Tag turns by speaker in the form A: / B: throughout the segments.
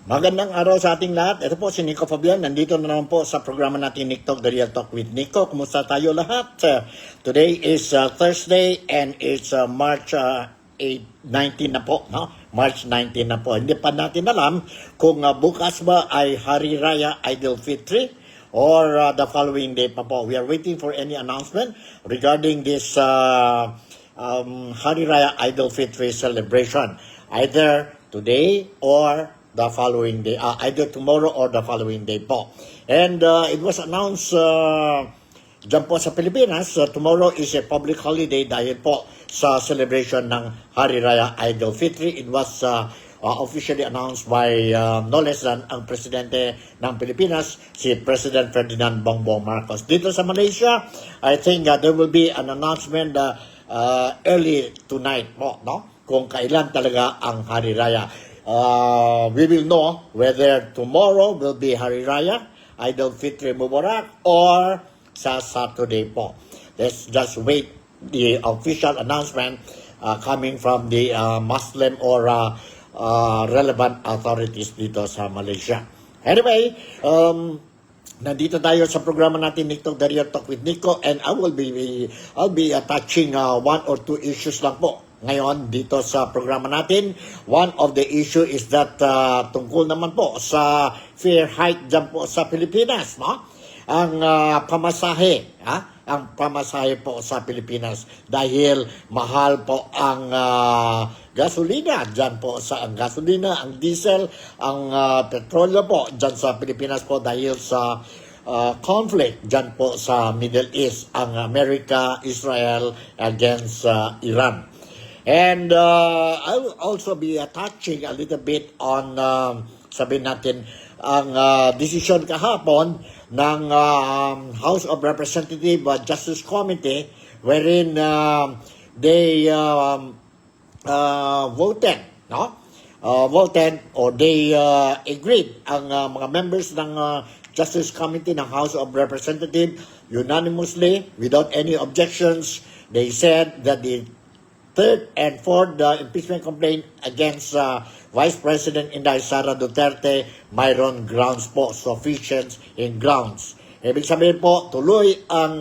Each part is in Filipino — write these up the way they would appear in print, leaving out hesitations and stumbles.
A: Magandang araw sa ating lahat. Ito po si Nico Fabian. Nandito na naman po sa programa natin Nick Talk, The Real Talk with Nico. Kumusta tayo lahat? Today is Thursday and it's March 19 na po. No? March 19 na po. Hindi pa natin alam kung bukas ba ay Hari Raya Aidilfitri or the following day pa po. We are waiting for any announcement regarding this Hari Raya Aidilfitri celebration. Either today or the following day, either tomorrow or the following day po. And it was announced dyan po sa Pilipinas, tomorrow is a public holiday dahil po sa celebration ng Hari Raya Aidilfitri. It was officially announced by no less than ang presidente ng Pilipinas, si President Ferdinand Bongbong Marcos. Dito sa Malaysia, I think there will be an announcement early tonight po, no? Kung kailan talaga ang Hari Raya. We will know whether tomorrow will be Hari Raya, Aidilfitri Mubarak, or sa Saturday po. Let's just wait the official announcement coming from the Muslim or relevant authorities dito sa Malaysia. Anyway, nandito tayo sa programa natin Nick Talk, The Real Talk with Nico, and I'll be touching one or two issues lang po. Ngayon, dito sa programa natin, one of the issue is that tungkol naman po sa fare hike dyan po sa Pilipinas, no? Ang pamasahe, ang pamasahe po sa Pilipinas dahil mahal po ang gasolina dyan po sa ang gasolina, ang diesel, ang petrolyo po dyan sa Pilipinas po dahil sa conflict dyan po sa Middle East, ang America, Israel against Iran. And I will also be touching a little bit on, sabihin natin, ang decision kahapon ng House of Representatives Justice Committee wherein they voted, no? Voted or they agreed ang mga members ng Justice Committee ng House of Representatives unanimously, without any objections. They said that the third and fourth impeachment complaint against Vice President Inday Sara Duterte mayroon grounds po, sufficient in grounds. Ibig sabihin po, tuloy ang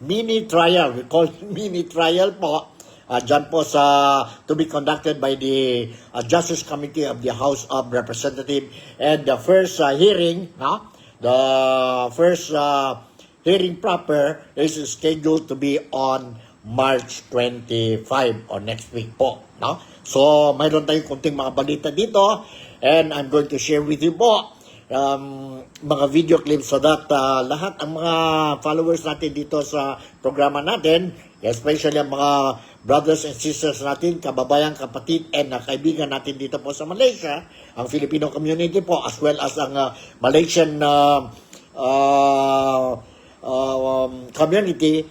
A: mini trial, we call it mini trial po, dyan po sa to be conducted by the Justice Committee of the House of Representatives. And the first hearing, the first hearing proper is scheduled to be on March 25 or next week po, no? So, mayroon tayong kunting mga balita dito and I'm going to share with you po mga video clips so that lahat ang mga followers natin dito sa programa natin, especially ang mga brothers and sisters natin, kababayan, kapatid, and kaibigan natin dito po sa Malaysia, ang Filipino community po, as well as ang Malaysian community,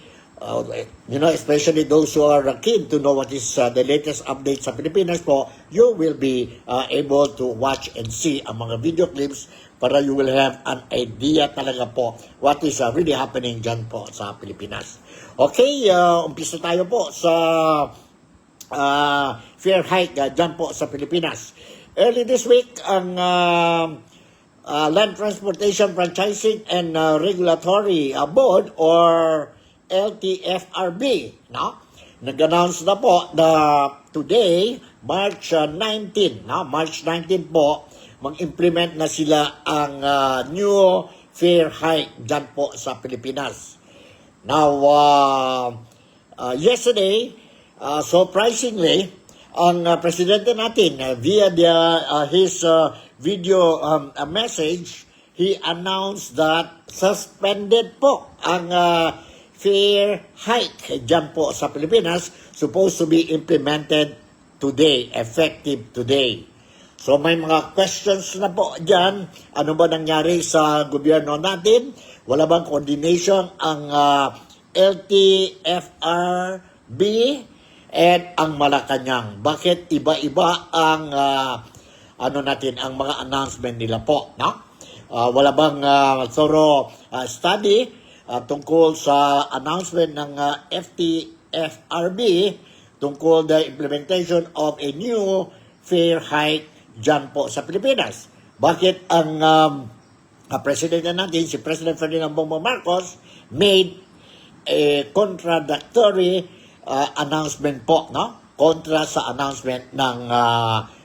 A: especially those who are keen to know what is the latest updates sa Pilipinas po, you will be able to watch and see ang mga video clips para you will have an idea talaga po what is really happening dyan po sa Pilipinas. Okay, umpisa tayo po sa fare hike dyan po sa Pilipinas. Early this week, ang Land Transportation Franchising and Regulatory Board or LTFRB, no? Nag-announce na po na today, March 19, no? March 19 po, mag-implement na sila ang new fare hike dyan po sa Pilipinas. Now, yesterday, surprisingly, ang presidente natin, via his video message, he announced that suspended po ang fare hike dyan po sa Pilipinas, supposed to be implemented today, effective today. So may mga questions na po dyan. Ano ba nangyari sa gobyerno natin? Wala bang coordination ang LTFRB and ang Malacanang? Bakit iba-iba ang ang mga announcement nila po, no? Wala bang thorough study tungkol sa announcement ng FTFRB tungkol the implementation of a new fare hike dyan po sa Pilipinas. Bakit ang presidente natin, si President Ferdinand Bongbong Marcos, made a contradictory announcement po, no? Kontra sa announcement ng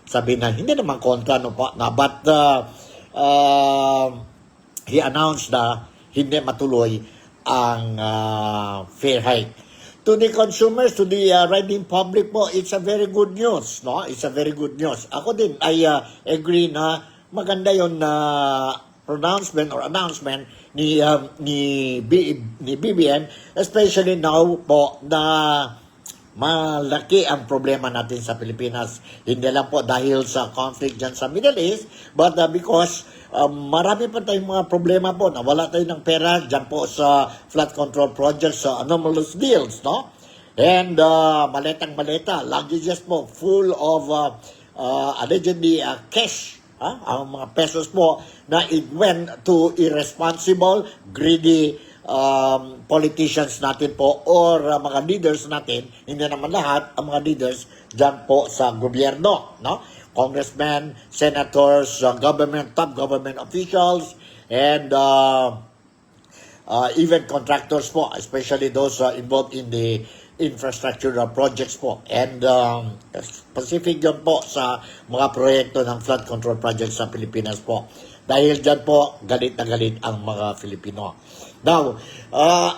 A: sabi na, hindi naman kontra, no po, na, but he announced na hindi matuloy ang fare hike. To the consumers, to the riding public po, it's a very good news, no? It's a very good news. Ako din, I agree na maganda yon na pronouncement or announcement ni BBM, especially now po na malaki ang problema natin sa Pilipinas. Hindi lang po dahil sa conflict dyan sa Middle East, but because marami pa tayong mga problema po. Nawala tayo ng pera dyan po sa flood control project, sa anomalous deals, no? And maletang-maleta, luggages po, full of allegedly cash, ang mga pesos po, na it went to irresponsible, greedy politicians natin po or mga leaders natin, hindi naman lahat ang mga leaders dyan po sa gobyerno, no? Congressmen, senators, top government officials, and even contractors po, especially those involved in the infrastructure projects po. And specific yun po sa mga proyekto ng flood control projects sa Pilipinas po. Dahil dyan po, galit na galit ang mga Filipino. Now,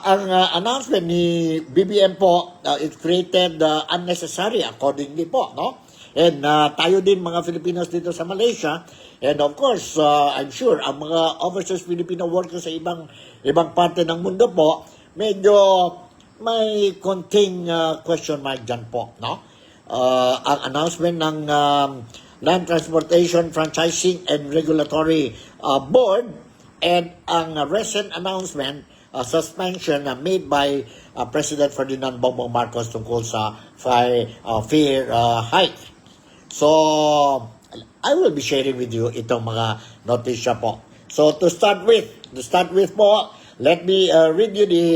A: ang announcement ni BBM po, it created unnecessary accordingly po, no? And tayo din mga Filipinos dito sa Malaysia, and of course, I'm sure ang mga overseas Filipino workers sa ibang parte ng mundo po, medyo may konting question mark dyan po, no? Ang announcement ng Land Transportation Franchising and Regulatory Board and ang recent announcement suspension made by President Ferdinand Bongbong Marcos tungkol sa fare hike. So, I will be sharing with you itong mga notisya po. So, to start with po, let me read you the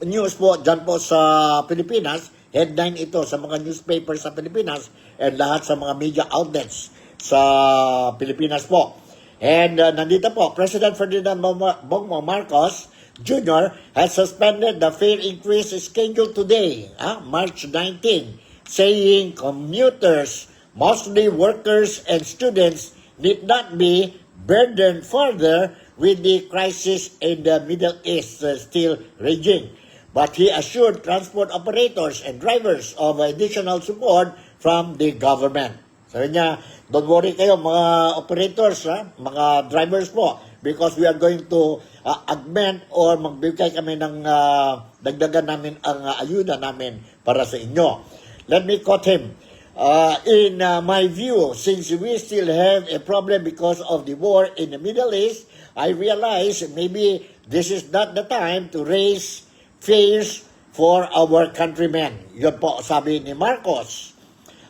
A: news po dyan po sa Pilipinas. Headline ito sa mga newspaper sa Pilipinas and lahat sa mga media outlets sa Pilipinas po. And nandito po, President Ferdinand Bongbong Marcos Jr. has suspended the fare increase scheduled today, March 19, saying commuters, mostly workers and students, need not be burdened further with the crisis in the Middle East still raging. But he assured transport operators and drivers of additional support from the government. Sabi niya, don't worry kayo mga operators, mga drivers po, because we are going to augment or magbigay kami ng dagdagan namin ang ayuda namin para sa inyo. Let me quote him. In my view, since we still have a problem because of the war in the Middle East, I realize maybe this is not the time to raise fares for our countrymen. Yun po sabi ni Marcos.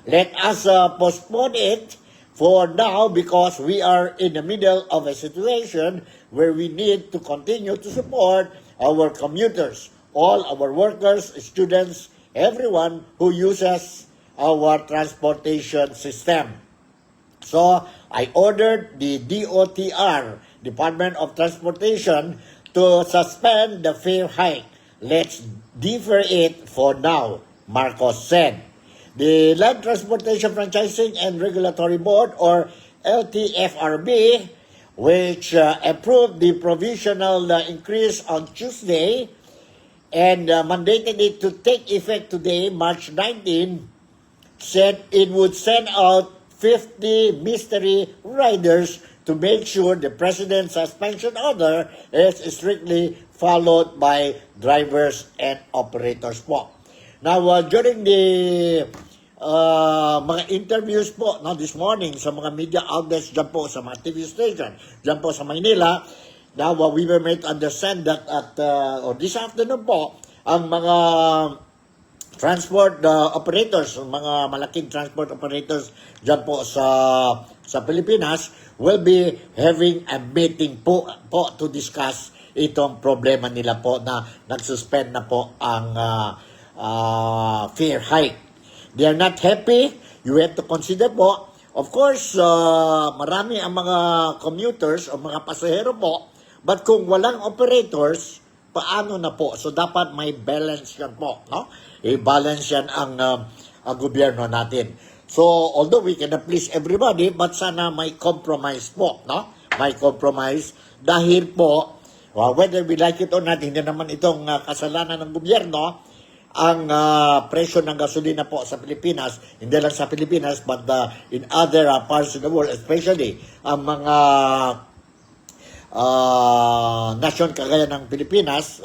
A: Let us postpone it for now because we are in the middle of a situation where we need to continue to support our commuters, all our workers, students, everyone who uses our transportation system. So, I ordered the DOTR, Department of Transportation, to suspend the fare hike. Let's defer it for now, Marcos said. The Land Transportation Franchising and Regulatory Board, or LTFRB, which approved the provisional increase on Tuesday and mandated it to take effect today, March 19, said it would send out 50 mystery riders to make sure the president's suspension order is strictly followed by drivers and operators po. Now, during the mga interviews po this morning sa mga media outlets dyan po sa mga TV station, dyan po sa Maynila, now we were made to understand that or this afternoon po, ang mga transport operators, mga malaking transport operators dyan po sa Pilipinas will be having a meeting po to discuss itong problema nila po na nagsuspend na po ang fare hike. They are not happy you have to consider po, of course, marami ang mga commuters o mga pasahero po, but kung walang operators, paano na po? So, dapat may balance yan po, no? I-balance yan ang gobyerno natin. So, although we cannot please everybody, but sana may compromise po, no? May compromise dahil po, whether we like it or not, hindi naman itong kasalanan ng gobyerno, ang presyo ng gasolina po sa Pilipinas, hindi lang sa Pilipinas, but in other parts of the world, especially ang mga nation kagaya ng Pilipinas,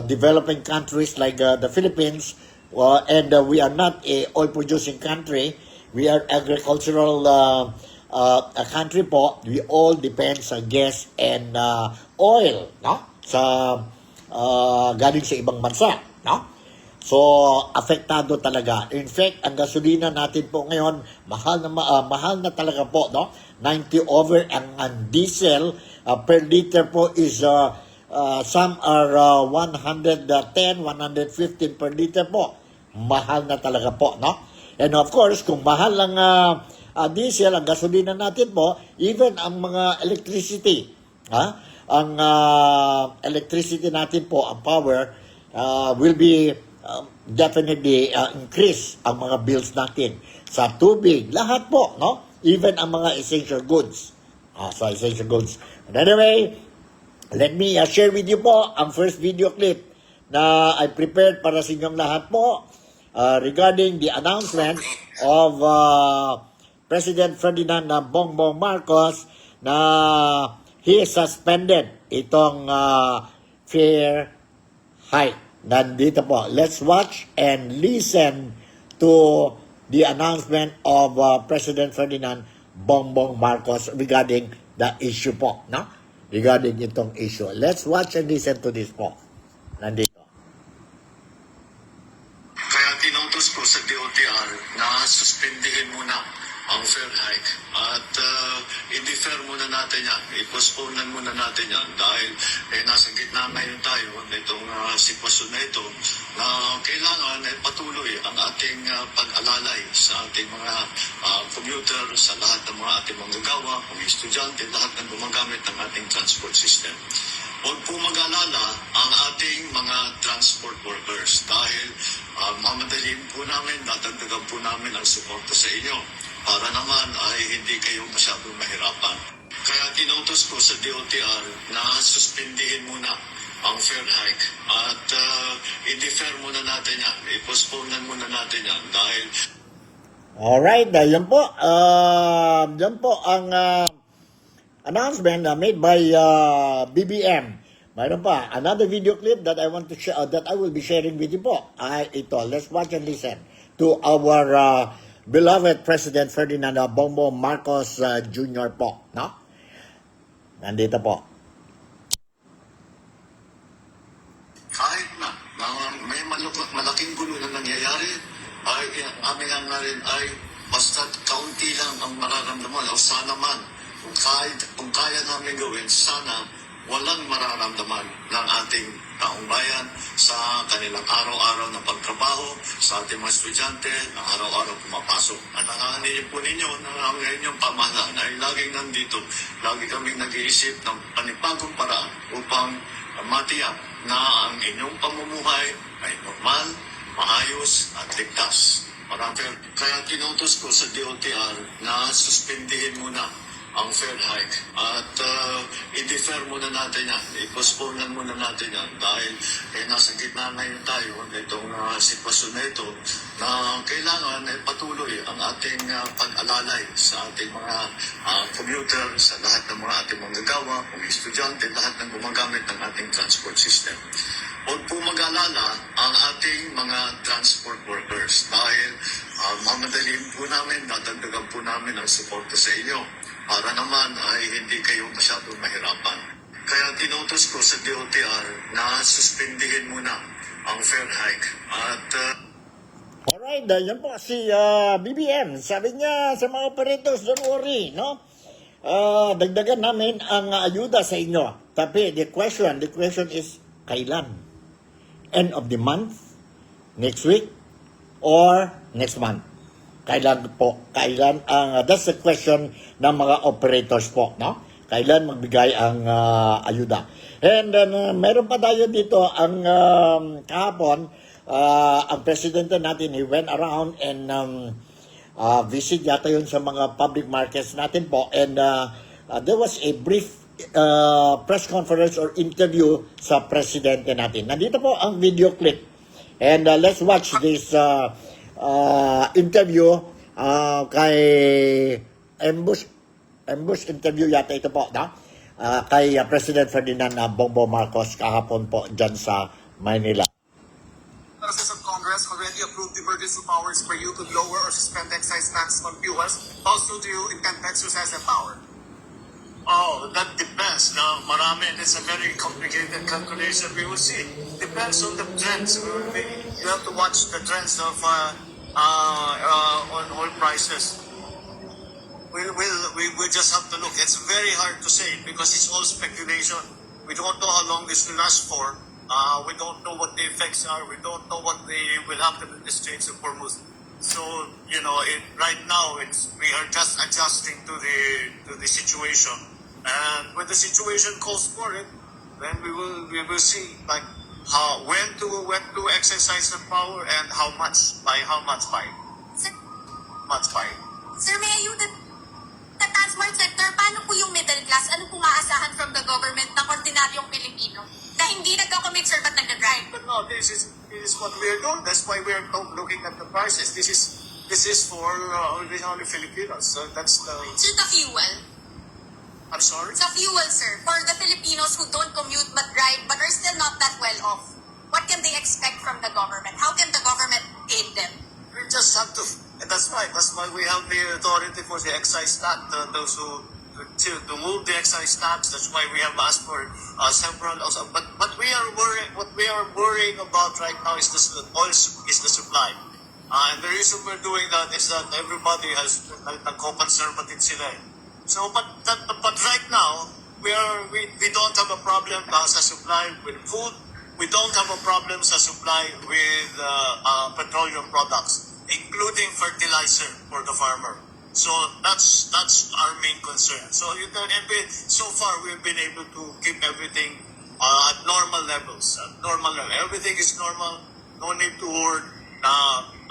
A: developing countries like the Philippines, and we are not a oil-producing country, we are agricultural a country po, we all depend sa gas and oil, no? Sa galing sa ibang bansa, no? So, apektado talaga. In fact, ang gasolina natin po ngayon, mahal na talaga po, no? 90 over ang diesel per liter po is some are 110, 115 per liter po. Mahal na talaga po, no? And of course, kung mahal ang diesel, ang gasolina natin po, even ang mga electricity, ang electricity natin po, ang power, will be definitely increase ang mga bills natin sa tubig, lahat po, no? Even ang mga essential goods. So essential goods. But anyway, let me share with you po ang first video clip na I prepared para sa inyong lahat po regarding the announcement of President Ferdinand Bongbong Marcos na he suspended itong fare hike. Nandito po. Let's watch and listen to the announcement of President Ferdinand Bongbong Marcos regarding the issue po, no? Regarding itong issue. Let's watch and listen to this po. Nandito.
B: Kaya tinautos ko sa DOTR na suspendihin muna ang fare hike at i-defer muna natin yan, i-postpone muna natin yan dahil nasa gitna ngayon tayo nitong sitwasyon na ito na kailangan patuloy ang ating pag-alalay sa ating mga commuter, sa lahat ng mga ating manggagawa, mga estudyante, lahat ng gumagamit ng ating transport system. Huwag po mag-alala ang ating mga transport workers dahil mamadaliin po namin, dadagdagan po namin ang suporta sa inyo para naman ay hindi kayo masyadong mahirapan. Kaya tinautos ko sa DOTR na suspendihin muna ang fare hike at i-defer muna natin yan, i-postpone muna natin yan dahil...
A: Alright, yan po. Yan po ang announcement made by BBM. Mayroon pa another video clip that I want to share, that I will be sharing with you po. Ito, let's watch and listen to our beloved President Ferdinand Bongbong Marcos Jr. po, no? Nandito po.
B: Kahit na may malaking gulo na nangyayari, ay amin nga rin ay basta kaunti lang ang mararamdaman o sana man kung kaya namin gawin, sana walang mararamdaman ng ating taong bayan sa kanilang araw-araw na pagtrabaho, sa ating mga estudyante na araw-araw pumapasok. At nanganganin po ninyo na ang inyong pamahalaan ay laging nandito, lagi kaming nag-iisip ng panibagong paraan upang matiyak na ang inyong pamumuhay ay normal, maayos at ligtas. Kaya tinutos ko sa DOTR na suspendihin muna ang fare hike at i-defer muna natin yan, i-postpone muna natin yan dahil nasa gitna ngayon tayo nitong sitwasyon na ito na kailangan patuloy ang ating pag-alalay sa ating mga commuter, sa lahat ng mga ating manggagawa, mga estudyante, lahat ng gumagamit ng ating transport system. Huwag po mag-alala ang ating mga transport workers dahil mamadaliin po namin, dadagdagan po namin ang suporta sa inyo para naman ay hindi kayo masyadong mahirapan. Kaya tinutos ko sa DOTR na suspendihin muna ang fare hike at...
A: Alright, yan po si BBM. Sabi niya sa mga operators, don't worry, no? Dagdagan namin ang ayuda sa inyo. Tapi the question is, kailan? End of the month? Next week? Or next month? Kailan ang that's the question ng mga operators po, no? Kailan magbigay ang ayuda. And then meron pa tayo dito ang kahapon ang presidente natin, he went around and visit yata yun sa mga public markets natin po, and there was a brief press conference or interview sa presidente natin. Nandito po ang video clip, and let's watch this interview kay ambush interview yata ito po, no? Kay President Ferdinand Bongbong Marcos kahapon po dyan sa Manila.
C: Process of Congress already approved emergency powers for you to lower or suspend excise tax on fuels. How soon do you intend to exercise that power?
B: Oh, that depends. Now, marami, it's a very complicated calculation. We will see. Depends on the trends. You have to watch the trends of on oil prices. We just have to look. It's very hard to say because it's all speculation. We don't know how long this will last for. We don't know what the effects are. We don't know what will happen in the Straits of Hormuz. So, right now we are just adjusting to the situation. And when the situation calls for it, then we will see like when to exercise the power and how much by.
D: Sir,
B: Much by.
D: sir, may ayuda sa transport sector. Paano po yung middle class? Ano pong aasahan from the government ng ordinaryong Pilipino na hindi nagko-commit, sir, but nag-drive?
B: But no, this is what we are doing. That's why we are looking at the prices. This is for only Filipinos. So that's the.
D: Sir, the fuel.
B: I'm sorry.
D: Sa fuel, sir, for the Filipinos who don't commute but drive but are still not that well off, what can they expect from the government? How can the government aid them?
B: We just have to. That's right. That's why we have the authority for the excise tax. Those who to move the excise tax. That's why we have asked for several. Also, but we are worrying. What we are worrying about right now is the supply. And the reason we're doing that is that everybody has nagko-conservative sila. So, but right now we don't have a problem sa supply with food. We don't have a problem sa supply with petroleum products, including fertilizer for the farmer. So that's our main concern. So so far we've been able to keep everything at normal levels. Everything is normal. No need to worry.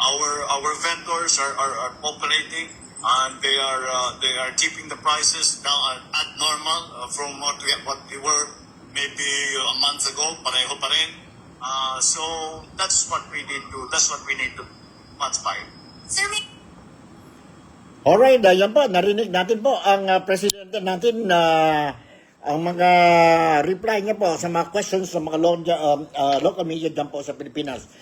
B: Our vendors are operating, and they are keeping the prices down at normal from what we were maybe a month ago. Pareho pa rin. So that's what we need to match by.
D: Sir, may
A: Alright, yan po, narinig natin po ang presidente natin na ang mga reply niya po sa mga questions sa mga local media dyan po sa Pilipinas.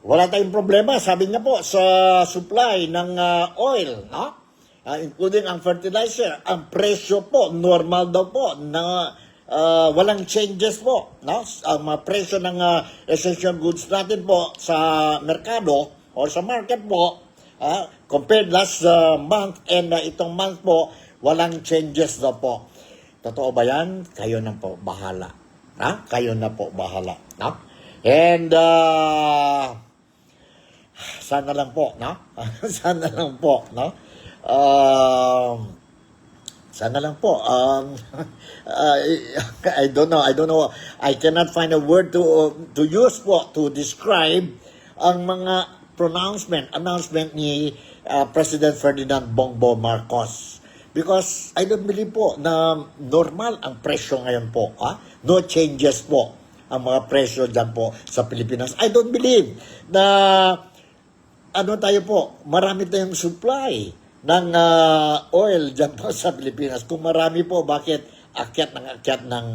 A: Wala tayong problema, sabi niya po, sa supply ng oil, no? Including ang fertilizer. Ang presyo po, normal daw po, na walang changes po, no? Ang mga presyo ng essential goods natin po sa merkado o sa market po, compared last month and itong month po, walang changes daw po. Totoo ba yan? Kayo na po bahala. Kayo na po bahala. No? And sana lang po, no? Sana lang po, no? Sana lang po. I don't know. I cannot find a word to use po to describe ang mga announcement ni President Ferdinand Bongbong Marcos. Because I don't believe po na normal ang presyo ngayon po. No changes po ang mga presyo dyan po sa Pilipinas. I don't believe na tayo po, marami tayong supply ng oil dyan po sa Pilipinas. Kung marami po, bakit akyat ng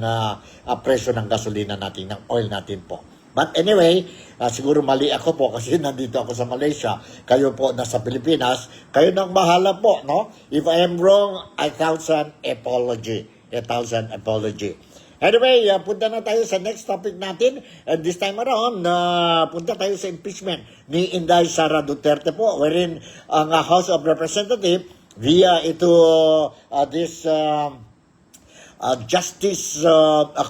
A: presyo ng gasolina natin, ng oil natin po. But anyway, siguro mali ako po kasi nandito ako sa Malaysia. Kayo po nasa Pilipinas. Kayo nang bahala po, no? If I am wrong, 1,000 apology. Anyway, punta na tayo sa next topic natin. And this time around, punta tayo sa impeachment ni Inday Sara Duterte po, wherein ang House of Representatives via ito this Justice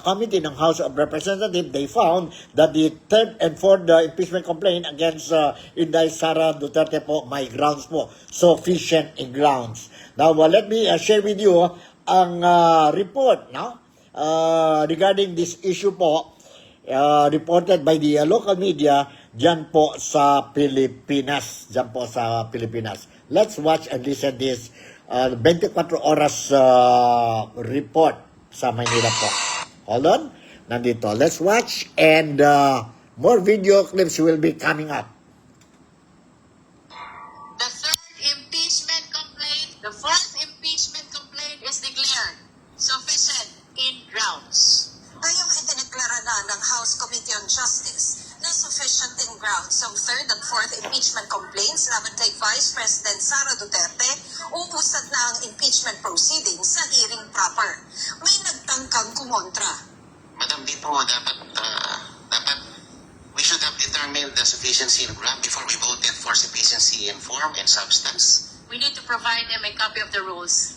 A: Committee ng House of Representatives, they found that the third and fourth impeachment complaint against Inday Sara Duterte po, may grounds po, sufficient in grounds. Now, let me share with you ang report, no? Regarding this issue po, reported by the local media dyan po sa Pilipinas. Let's watch and listen this 24 oras report sa Maynila po. Hold on. Nandito. Let's watch and more video clips will be coming up.
E: The third impeachment complaint, the fourth impeachment complaint is declared sufficient in grounds.
F: Ngayong itineklara na ng House Committee on Justice na sufficient in grounds ang third at fourth impeachment complaints laban kay Vice President Sara Duterte, uusad na ang impeachment proceedings sa hearing proper. May nagtangkang kumontra.
G: Madam, di po dapat we should have determined the sufficiency in ground before we voted for sufficiency in form and substance.
E: We need to provide them a copy of the rules.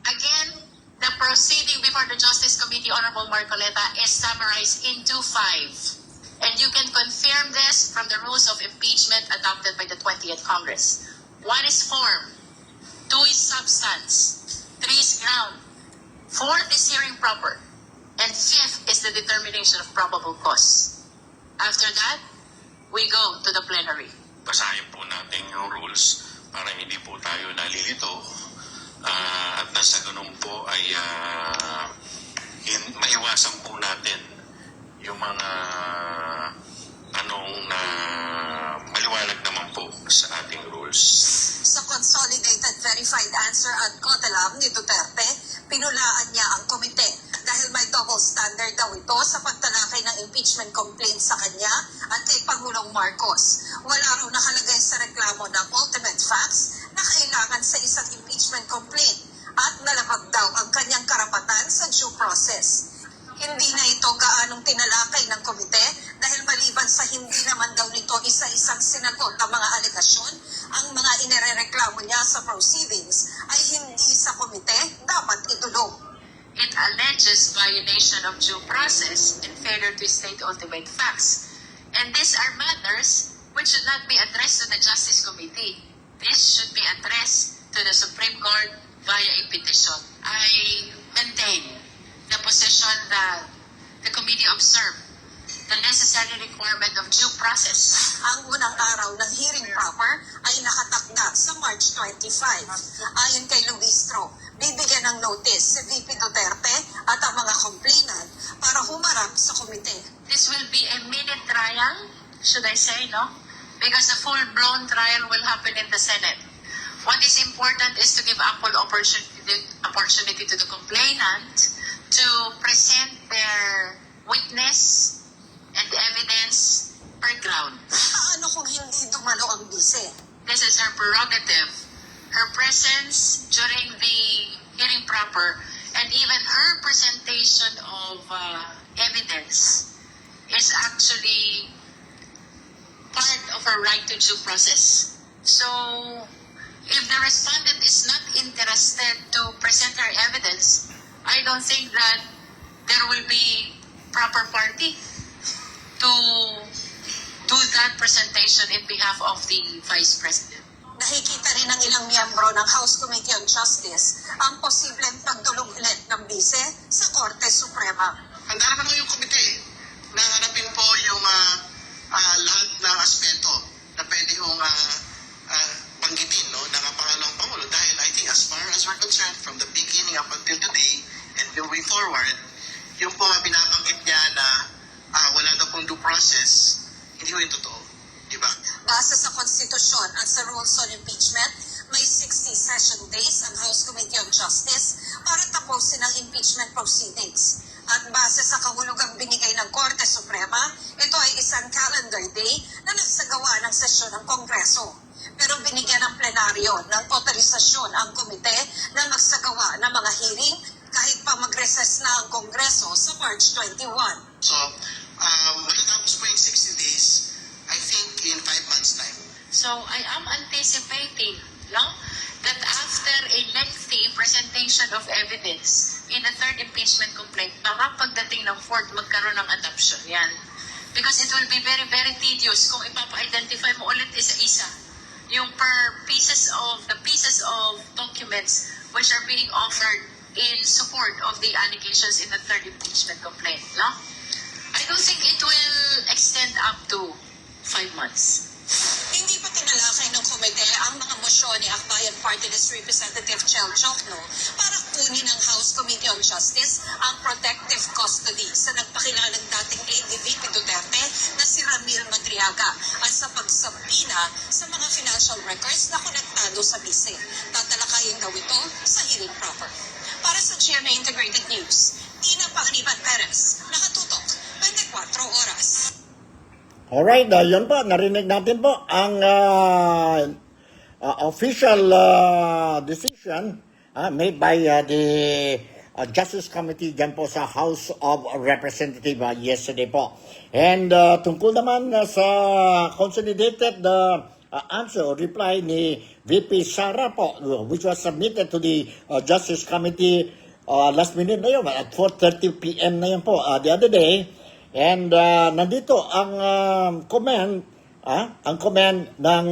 E: Again, the proceeding before the Justice Committee, Honorable Marcoleta, is summarized into 5. And you can confirm this from the rules of impeachment adopted by the 20th Congress. 1 is form, 2 is substance, 3 is ground, 4th is hearing proper, and 5th is the determination of probable cause. After that, we go to the plenary.
H: Basahin po natin yung rules para hindi po tayo nalilito at nasa ganun po ay maiwasan po natin yung mga tanong na maliwanag naman po sa ating rules.
F: Sa consolidated verified answer at kotelam ni Duterte, pinulaan niya ang komite dahil may double standard daw ito sa pagtalakay ng impeachment complaint sa kanya at kay Pangulong Marcos. Wala raw nakalagay sa reklamo ng ultimate facts na kailangan sa isang impeachment complaint at nalabag daw ang kanyang karapatan sa due process. Hindi na ito gaanong tinalakay ng komite dahil maliban sa hindi naman daw nito isa-isang sinagot ang mga alegasyon, ang mga inirereklamo niya sa proceedings ay hindi sa komite dapat idulog.
E: It alleges violation of due process and failure to state ultimate facts. And these are matters which should not be addressed to the Justice Committee. This should be addressed to the Supreme Court via a petition. I maintain the position that the committee observed the necessary requirement of due process.
F: Ang unang araw ng hearing proper ay nakatakda sa March 25. Ayon kay Luistro, bibigyan ng notice si VP Duterte at ang mga complainant para humarap sa komite.
E: This will be a mini trial, should I say, no? Because the full-blown trial will happen in the Senate. What is important is to give ample opportunity to the complainant to present their witness and evidence per ground.
F: Paano kung hindi dumalo ang bise?
E: This is her prerogative. Her presence during the hearing proper and even her presentation of evidence is actually part of her right to due process. So, if the respondent is not interested to present her evidence, I don't think that there will be proper party to do that presentation in behalf of the Vice President.
F: Nakikita rin ng ilang miyembro ng House Committee on Justice ang posibleng pagdulog ulit ng bise sa Korte Suprema.
G: Handa naman yung komite na hanapin po yung lahat ng aspeto na pwede yung banggitin ng Pangalawang Pangulo dahil I think as far as we're concerned from the beginning up until today and going forward, yung po binabanggit niya na wala daw pong due process, hindi ko yung totoo. Diba?
F: Base sa konstitusyon at sa rules on impeachment, may 60 session days ang House Committee on Justice para tapusin ang impeachment proceedings. At base sa kahulugang binigay ng Korte Suprema, ito ay isang calendar day na nagsagawa ng sesyon ng Kongreso. Pero binigyan ng plenaryo ng otorisasyon ang komite na magsagawa ng mga hearing kahit pa mag-recess na ang Kongreso sa March 21.
G: So, matatapos po yung 60 days, I think in 5 months' time.
E: So I am anticipating, no, that after a lengthy presentation of evidence in a third impeachment complaint, baka pagdating ng fourth, magkaroon ng adoption yan. Because it will be very, very tedious kung ipapa-identify mo ulit isa-isa yung the pieces of documents which are being offered in support of the allegations in the third impeachment complaint. No? I don't think it will extend up to 5 months.
F: Hindi pa tinalakay ng komite ang mga mosyon ni Akbayan Party List Representative Chel Jokno para kunin ng House Committee on Justice ang protective custody sa nagpakilalang dating ADVP Duterte na si Ramil Madriaga at sa pagsabina sa mga financial records na konektado sa bise. Tatalakayin daw ito sa hearing proper. Para sa GMA Integrated News, Tina Panganiban Perez, nakatutok 24 oras.
A: Alright, yun po, narinig natin po ang official decision made by the Justice Committee dyan po sa House of Representatives yesterday po. And tungkol naman sa consolidated answer or reply ni VP Sara po, which was submitted to the Justice Committee last minute na yun, at 4:30 p.m. na yun po the other day. And nandito ang comment ng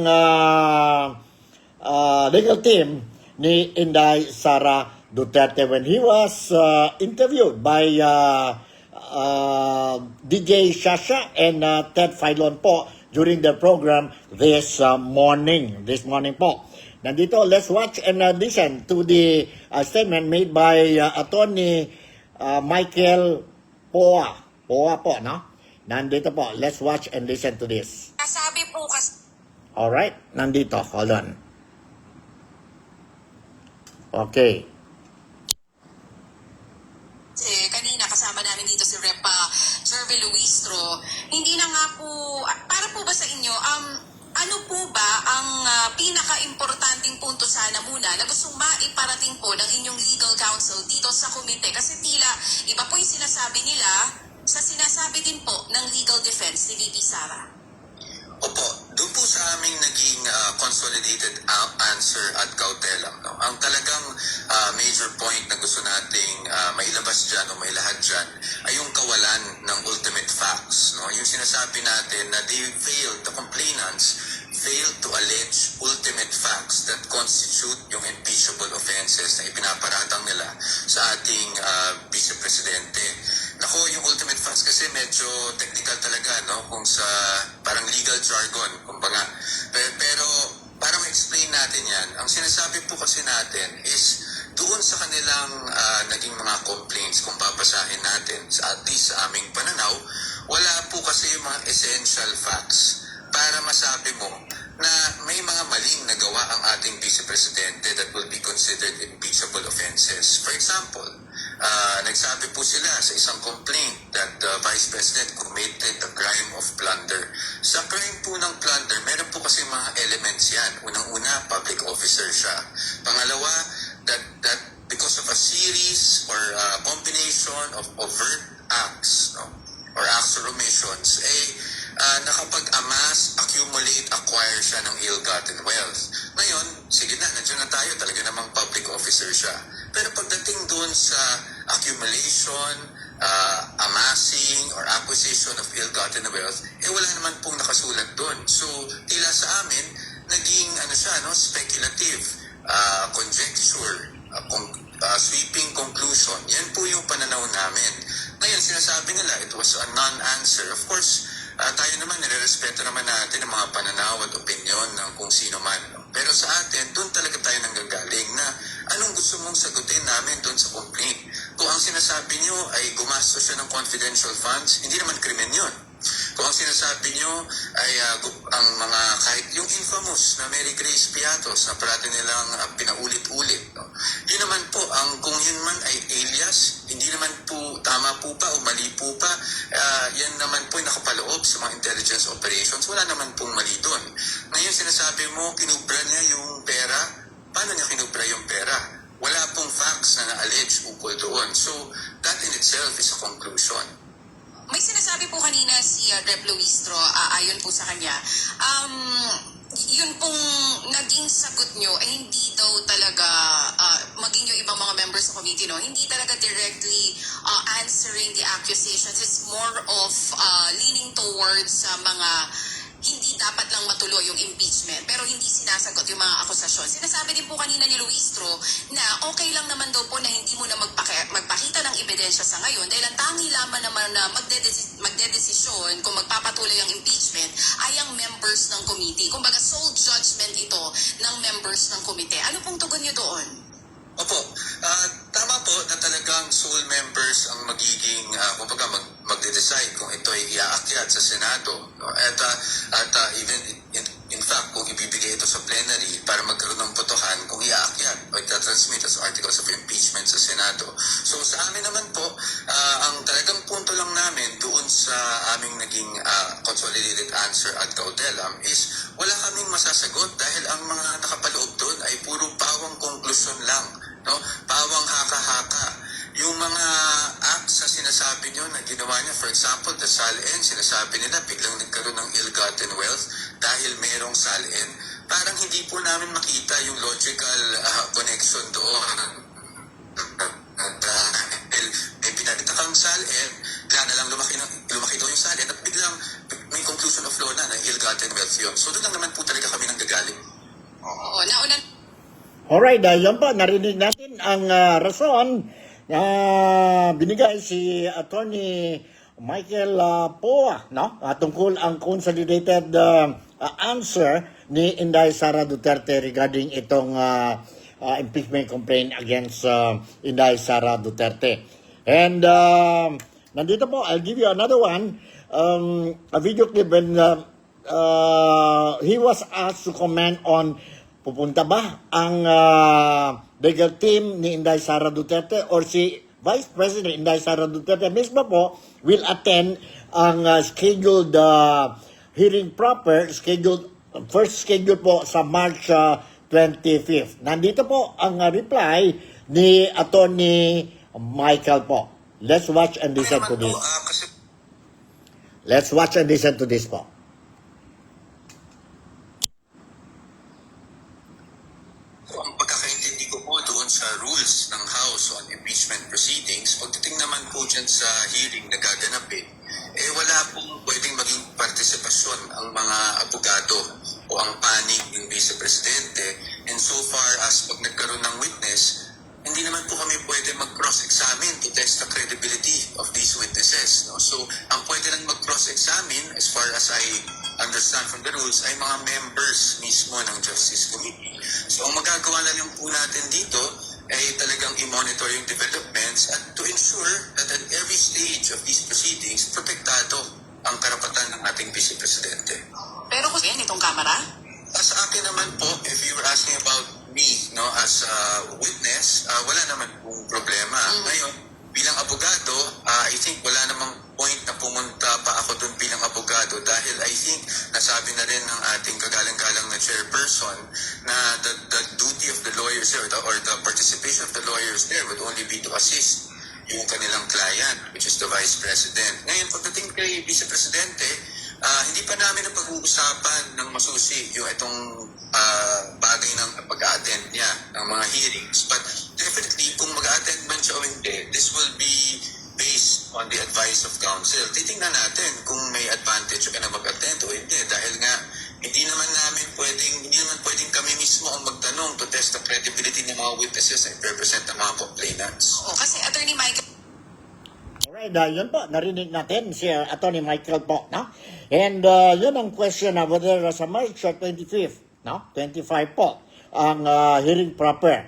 A: legal team ni Inday Sara Duterte when he was interviewed by DJ Shasha and Ted Filon po during the program this morning po. Nandito, let's watch and listen to the statement made by Attorney Michael Poa po, no? Nandito po. Let's watch and listen to this.
F: Sabi po kasi
A: Alright, nandito. Hold on. Okay.
F: kanina kasama namin dito si Rep. Jervy Luistro, hindi na nga po, para po ba sa inyo, ano po ba ang pinaka-importanting punto sana muna na gustong maiparating po ng inyong legal counsel dito sa komite? Kasi tila, iba po yung sinasabi nila sa sinasabi din po ng legal defense ni VP Sara.
I: Opo, doon po sa aming naging consolidated answer at kautelang. No? Ang talagang major point na gusto nating mailabas dyan o mailahad dyan ay yung kawalan ng ultimate facts. No? Yung sinasabi natin na the complainants failed to allege ultimate facts that constitute yung impeachable offenses na ipinaparatang nila sa ating Vice Presidente. Nako, yung ultimate facts kasi medyo technical talaga, no? Kung sa parang legal jargon, kumbaga. Pero para ma-explain natin yan, ang sinasabi po kasi natin is doon sa kanilang naging mga complaints, kung babasahin natin, at least sa aming pananaw, wala po kasi yung mga essential facts para masabi mo na may mga maling nagawa ang ating Vice Presidente that will be considered impeachable offenses. For example, nagsabi po sila sa isang complaint that the Vice President committed the crime of plunder. Sa crime po ng plunder, meron po kasi mga elements yan. Unang-una, public officer siya. Pangalawa, that because of a series or combination of overt acts, no, or acts or omissions, nakapag-amass, accumulate, acquire siya ng ill-gotten wealth. Ngayon, sige na, nandiyan na tayo, talaga namang public officer siya. Pero pagdating doon sa accumulation, amassing, or acquisition of ill-gotten wealth, wala naman pong nakasulat doon. So, tila sa amin, naging speculative, conjecture, sweeping conclusion. Yan po yung pananaw namin. Ngayon, sinasabi nila, it was a non-answer. Of course, tayo naman, nire-respeto naman natin ang mga pananaw at opinion ng kung sino man. Pero sa atin, doon talaga tayo nanggagaling na anong gusto mong sagutin namin doon sa complaint. Kung ang sinasabi nyo ay gumastos siya ng confidential funds, hindi naman krimen yun. Kung ang sinasabi nyo ay ang mga kahit yung infamous na Mary Grace Piatos na parati nilang pinaulit-ulit. No? Yun naman po, kung yun man ay alias, hindi naman po tama po pa o mali po pa, yan naman po yung nakapaloob sa mga intelligence operations. Wala naman pong mali doon. Ngayon sinasabi mo, kinubra niya yung pera. Paano niya kinubra yung pera? Wala pong facts na na-allege ukol doon. So, that in itself is a conclusion.
F: May sinasabi po kanina si Rep. Luistro, ayon po sa kanya, yun pong naging sagot nyo ay hindi daw hindi talaga directly answering the accusations. It's more of leaning towards mga hindi dapat lang matuloy yung impeachment pero hindi sinasagot yung mga akusasyon. Sinasabi din po kanina ni Luistro na okay lang naman daw po na hindi mo na magpakita ng ebidensya sa ngayon dahil ang tangi lamang naman na magdedesisyon kung magpapatuloy ang impeachment ay ang members ng committee. Kumbaga sole judgment ito ng members ng komite. Ano pong tugon niyo doon?
I: Opo, tama po na talagang sole members ang magiging, kumbaga magde-decide kung ito ay iaakyat sa Senado. No? At even in fact, kung ibibigay ito sa plenary para magkaroon ng botohan kung iaakyat o itatransmit as articles of impeachment sa Senado. So sa amin naman po, ang talagang punto lang namin doon sa aming naging consolidated answer at cautelam is wala kaming masasagot dahil ang mga nakapaloob doon ay puro pawang konklusyon lang. No? Pawang haka-haka. Yung mga acts na sinasabi nyo na ginawa niya, for example, the SALN, sinasabi nila biglang nagkaroon ng ill-gotten wealth dahil mayroong SALN. Parang hindi po namin makita yung logical connection doon. May pinagtakang SALN, bigla na lang lumaki daw yung SALN at biglang may conclusion of law na ill-gotten wealth yun. So doon lang naman po talaga kami nang gagaling.
F: Oo, nauna.
A: Alright, yun po, narinig natin ang rason na binigay si Attorney Michael Poa, no? Tungkol ang consolidated answer ni Inday Sara Duterte regarding itong impeachment complaint against Inday Sara Duterte. And nandito po, I'll give you another one, a video clip when he was asked to comment on pupunta ba ang legal team ni Inday Sara Duterte or si Vice President Inday Sara Duterte mismo po will attend ang scheduled hearing proper, first schedule po sa March 25th. Nandito po ang reply ni Attorney Michael po. Let's watch and listen to this. Let's watch and listen to this po.
I: Ang pagkakaintindi ko po doon sa rules ng House on impeachment proceedings, pagdating naman po dyan sa hearing na gaganapin, wala pong pwedeng maging partisipasyon ang mga abogado o ang panig ng Vice Presidente. And so far as pag nagkaroon ng witness, hindi naman po kami pwede mag-cross-examine to test the credibility of these witnesses. No? So, ang pwede lang mag-cross-examine, as far as I understand from the rules, ay mga members mismo ng Justice Committee. So, ang magagawa na lang po natin dito ay talagang i-monitor yung developments at to ensure that at every stage of these proceedings, protektado ang karapatan ng ating Vice Presidente.
F: Pero kung itong kamera?
I: Sa akin naman po, if you were asking about me, no, as a witness, wala naman pong problema. Ngayon, bilang abogado, I think wala namang point na pumunta pa ako doon bilang abogado dahil I think nasabi na rin ng ating kagalang-galang na chairperson na the duty of the lawyers there or the participation of the lawyers there would only be to assist yung kanilang client, which is the Vice President. Ngayon, pagdating kay Vice Presidente, hindi pa namin napag-uusapan ng masusi yung itong bagay ng pag-a-attend niya ng mga hearings. But definitely, kung mag-a-attend man siya o hindi, this will be based on the advice of counsel. Titingnan natin kung may advantage ka na mag-attend o hindi. Dahil nga, hindi naman pwedeng kami mismo ang magtanong to test the credibility ng mga witnesses na i-represent ng mga complainants.
F: Oo, kasi Attorney Michael,
A: Alright, yun po, narinig natin si Attorney Michael po, no? And yun ang question na whether sa March 25th, no? 25 po, ang hearing proper.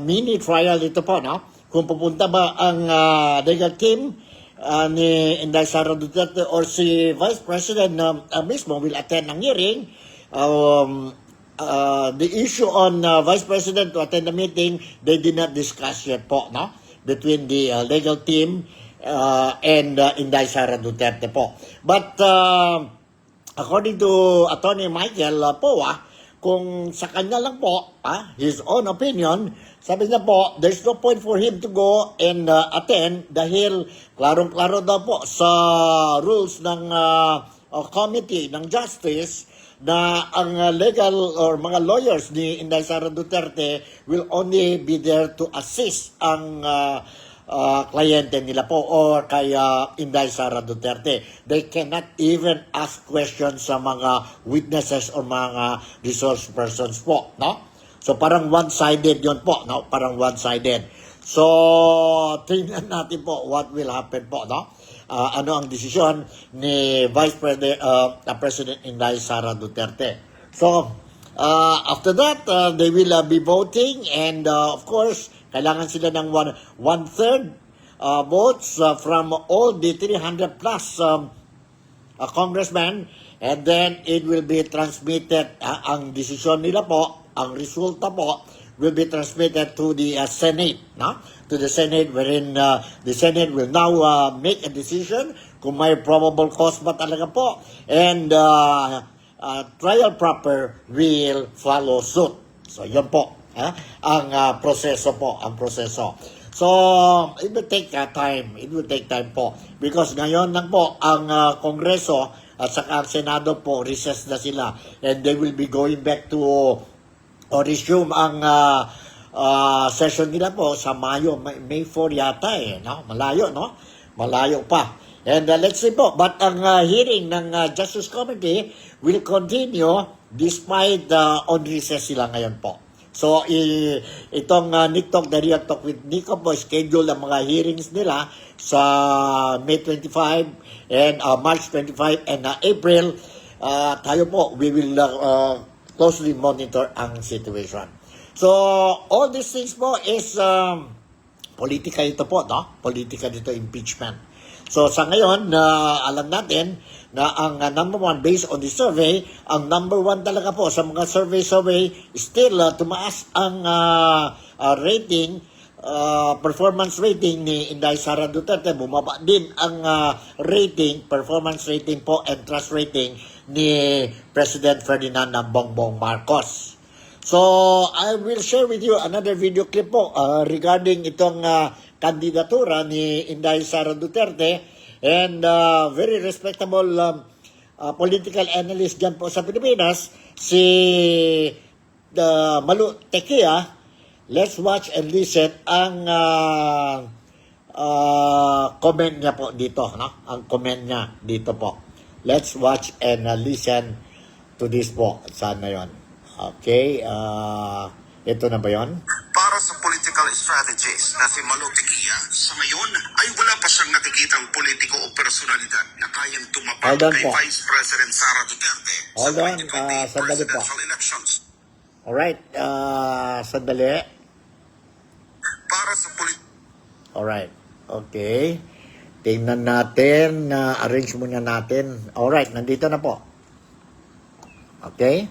A: Mini trial ito po, no? Kung pupunta ba ang legal team ni Inday Sara Duterte or si Vice President mismo will attend ang hearing. The issue on Vice President to attend the meeting, they did not discuss yet po, no? Between the legal team and Inday Sara Duterte po. But according to Attorney Michael Poa, kung sa kanya lang po, his own opinion, sabi niya po, there's no point for him to go and attend dahil klarong-klaro daw po sa rules ng committee ng justice na ang legal or mga lawyers ni Inday Sara Duterte will only be there to assist ang kliyente nila po or kay Inday Sara Duterte. They cannot even ask questions sa mga witnesses or mga resource persons po, no? So parang one-sided yon po, no? Parang one-sided. So tingnan natin po what will happen po, no? Ano ang desisyon ni President Inday Sara Duterte. So after that, they will be voting and of course, kailangan sila ng one-third votes from all the 300 plus congressmen, and then it will be transmitted, ang desisyon nila po, ang resulta po, will be transmitted to the Senate, no? To the Senate, wherein the Senate will now make a decision kung may probable cause ba talaga po, and trial proper will follow suit. So, yun po, ang proseso po, ang proseso. So, it will take time. It will take time po. Because ngayon lang po, ang Kongreso at saka ang Senado po, recess na sila. And they will be going back to or resume ang session nila po sa Mayo, May 4 yata no? Malayo, no? Malayo pa. And let's see po, but ang hearing ng Justice Committee will continue despite on recess sila ngayon po. So, itong Nick Talk, the Real Talk with Nico po, schedule ang mga hearings nila sa May 25 and March 25 and April. Tayo po, we will closely monitor ang situation. So, all these things po is politika ito po, no? Politika dito, impeachment. So, sa ngayon, alam natin na ang number one, based on the survey, ang number one talaga po sa mga survey, still tumaas ang rating, performance rating ni Inday Sara Duterte. Bumaba din ang rating, performance rating po and trust rating ni President Ferdinand Bongbong Marcos. So, I will share with you another video clip po regarding itong kandidatura ni Inday Sara Duterte, and very respectable political analyst dyan po sa Pilipinas, si Malu Tequia. Let's watch and listen ang comment niya po dito, no? Ang comment niya dito po. Let's watch and listen to this po. Saan na yun? Okay, ito na ba yun?
J: Para sa political strategist na si Malu Tequia, sa ngayon ay wala pa siyang nakikitang politiko o personalidad na kayang tumapat kay Vice President Sara Duterte sa 2028 presidential elections.
A: Alright, sandali.
J: Para sa
A: Alright, okay. Tingnan natin, arrange muna natin. Alright, nandito na po. Okay.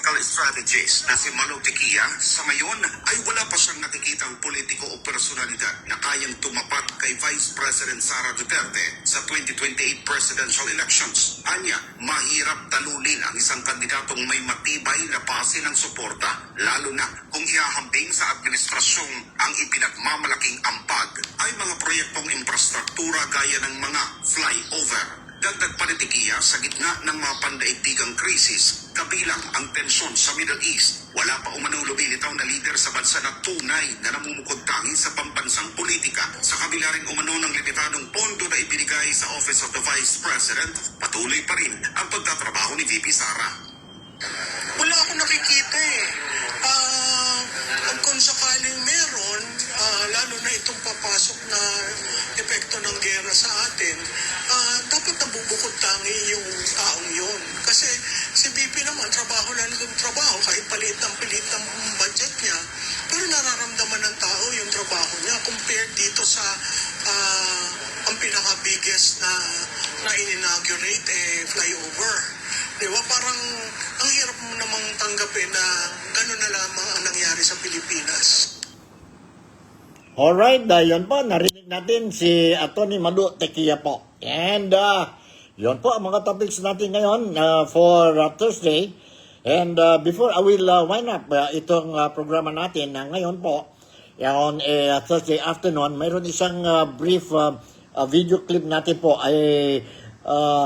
J: political strategist na si Malu Tequia, sa ngayon ay wala pa siyang nakikitang politiko o personalidad na kayang tumapat kay Vice President Sara Duterte sa 2028 presidential elections. Anya, mahirap talunin ang isang kandidatong may matibay na base ng suporta, lalo na kung ihahambing sa administrasyong ang ipinagmamalaking ampag ay mga proyektong infrastruktura gaya ng mga flyover. Dagdag pa ni Tequia, sa gitna ng mga pandaigdigang krisis, kabilang ang tensyon sa Middle East, wala pa umanong lumilitaw na leader sa bansa na tunay na namumukod tangin sa pambansang politika. Sa kabila rin umano ng limitadong pondo na ibinigay sa Office of the Vice President, patuloy pa rin ang pagtatrabaho ni VP Sara.
G: Wala akong nakikita kung sakaling meron, lalo na itong papasok na epekto ng gera sa atin, dapat nabubukod tangi yung taong yun. Kasi si BP naman, trabaho lang yung trabaho, kahit palit ang budget niya, pero nararamdaman ng tao yung trabaho niya compared dito sa ang pinaka-biggest na in-inaugurate, flyover. Diba? Parang ang hirap mo namang tanggapin na gano'n na lamang ang nangyari sa Pilipinas.
A: Alright, yun po, narinig natin si Atty. Malu Tequia po. And yun po ang mga topics natin ngayon for Thursday. And before I will wind up itong programa natin na ngayon po, on Thursday afternoon, mayroon isang brief video clip natin po ay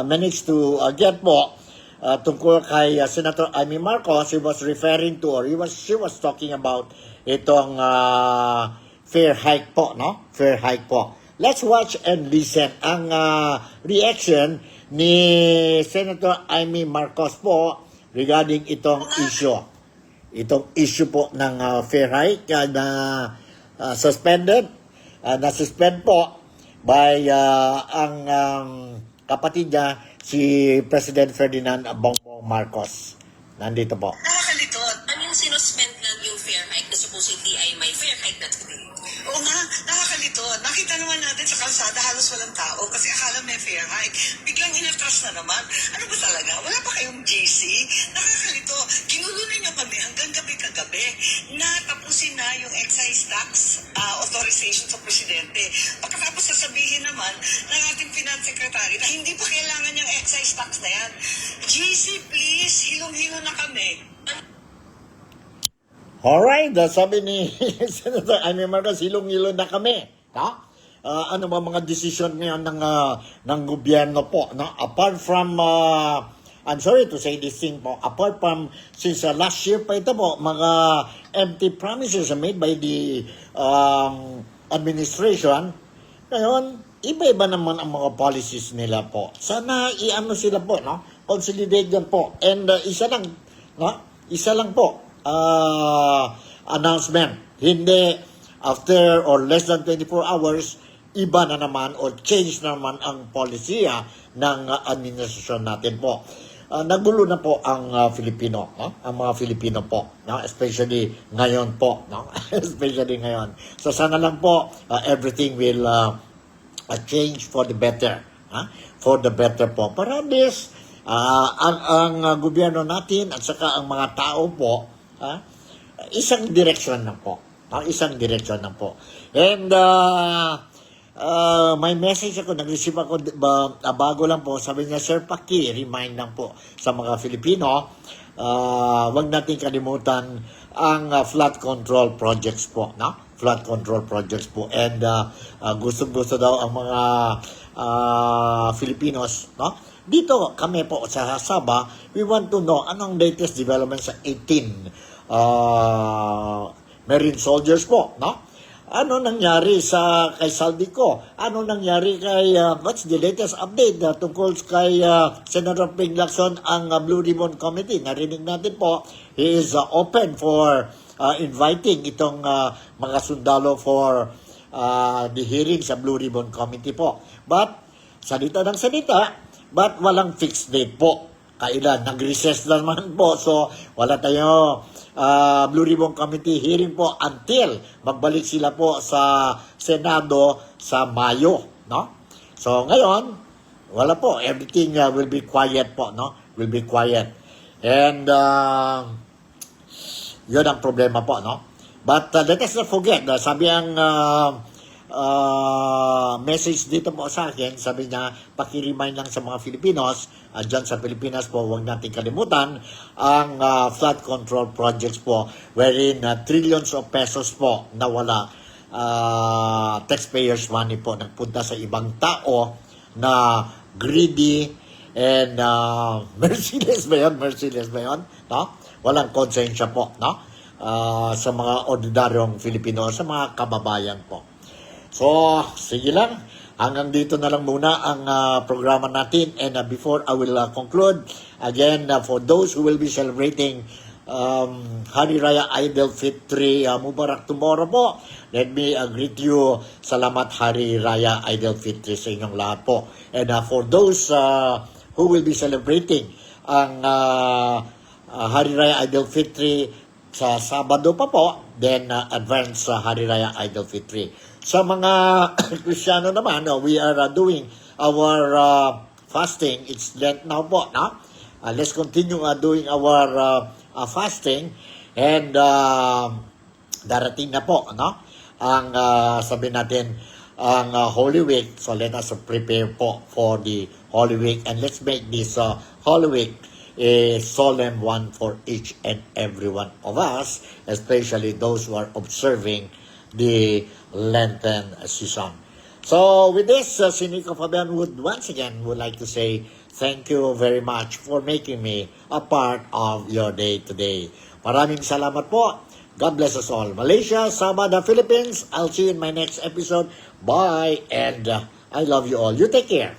A: managed to get po tungkol kay Senator Amy Marcos. He was referring to, or she was talking about itong fair hike po, no? Fair hike po. Let's watch and listen ang reaction ni Senator Amy Marcos po regarding itong issue. Itong issue po ng fair hike na suspended, na-suspend po by ang kapatid niya, si President Ferdinand Bongbong Marcos. Nandito po.
F: Nakakalito. Ano yung sinuspend lang yung fair hike na supposedly ay may fair hike na today? Oo nga, nakakalito. Nakita naman natin sa kalsada halos walang tao kasi akala may fair hike. Biglang inatras na naman. Ano ba talaga? Wala pa kayong GC? Nakakalito. Ginulo ninyo kami hanggang gabi kagabi na tapusin na yung excise tax authorization sa presidente. Pagkatapos sasabihin naman ng ating finance secretary na hindi pa kailangan yung excise tax na yan. GC, please, hilong-hilo na kami.
A: Alright, sabi ni Senator Amy Marcos, hilong-hilo na kami. Ha? Ano ba mga desisyon ngayon ng gobyerno po? No? Apart from, I'm sorry to say this thing po, apart from, since last year pa ito po, mga empty promises made by the administration, ngayon, iba-iba naman ang mga policies nila po. Sana i-ano sila po, no? Consolidate yan po. And isa lang, no? Isa lang po. Announcement. Hindi after or less than 24 hours, iba na naman or change na naman ang polisiya ng administrasyon natin po. Nagulo na po ang Filipino, no? Ang mga Filipino po, no? Especially ngayon po, no? Especially ngayon. So sana lang po everything will change for the better, for the better po. Para this ang gobyerno natin at saka ang mga tao po, isang direksyon lang po. Isang direksyon lang po. And may message ako, nag-receive ako bago lang po. Sabi niya, Sir Paki, remind lang po sa mga Filipino, wag natin kalimutan ang flood control projects po. No? Flood control projects po. And gusto-gusto daw ang mga Filipinos, no? Dito kami po sa Sabah, we want to know anong latest development sa 18 Marine soldiers po, no? Ano nangyari kay Saldico? Ano nangyari kay what's the latest update tungkol kay Senator Ping Lacson ang Blue Ribbon Committee? Narinig natin po, he is open for inviting itong mga sundalo for the hearing sa Blue Ribbon Committee po. But salita ng salita, but walang fixed date po. Kailan? Nag-recess naman po. So, wala tayo Blue Ribbon Committee hearing po until magbalik sila po sa Senado sa Mayo. No? So, ngayon, wala po. Everything will be quiet po. No? Will be quiet. And, yun ang problema po. No? But let us not forget, sabi ang message dito po sa akin, sabi niya, paki-remind lang sa mga Filipinos, dyan sa Pilipinas po, huwag natin kalimutan ang flood control projects po, wherein trillions of pesos po nawala, taxpayers money po, nagpunta sa ibang tao na greedy and merciless ba yun? No? Walang konsensya po, no? Sa mga ordinaryong Filipino, sa mga kababayan po. So, sige lang. Hanggang dito na lang muna ang programa natin. And before I will conclude, again, for those who will be celebrating Hari Raya Eidul Fitri Mubarak tomorrow po, let me greet you. Salamat Hari Raya Eidul Fitri sa inyong lahat po. And for those who will be celebrating ang Hari Raya Eidul Fitri sa Sabado pa po, then advance Hari Raya Eidul Fitri. Sa mga Kristiyano naman, we are doing our fasting. It's Lent now po, no? Let's continue doing our fasting. And darating na po, no? Ang sabi natin, ang Holy Week. So let us prepare po for the Holy Week. And let's make this Holy Week a solemn one for each and every one of us, especially those who are observing the Lenten season. So with this, si Nico Fabian would once again would like to say thank you very much for making me a part of your day today. Maraming salamat po. God bless us all. Malaysia, Sabah, the Philippines. I'll see you in my next episode. Bye, and I love you all. You take care.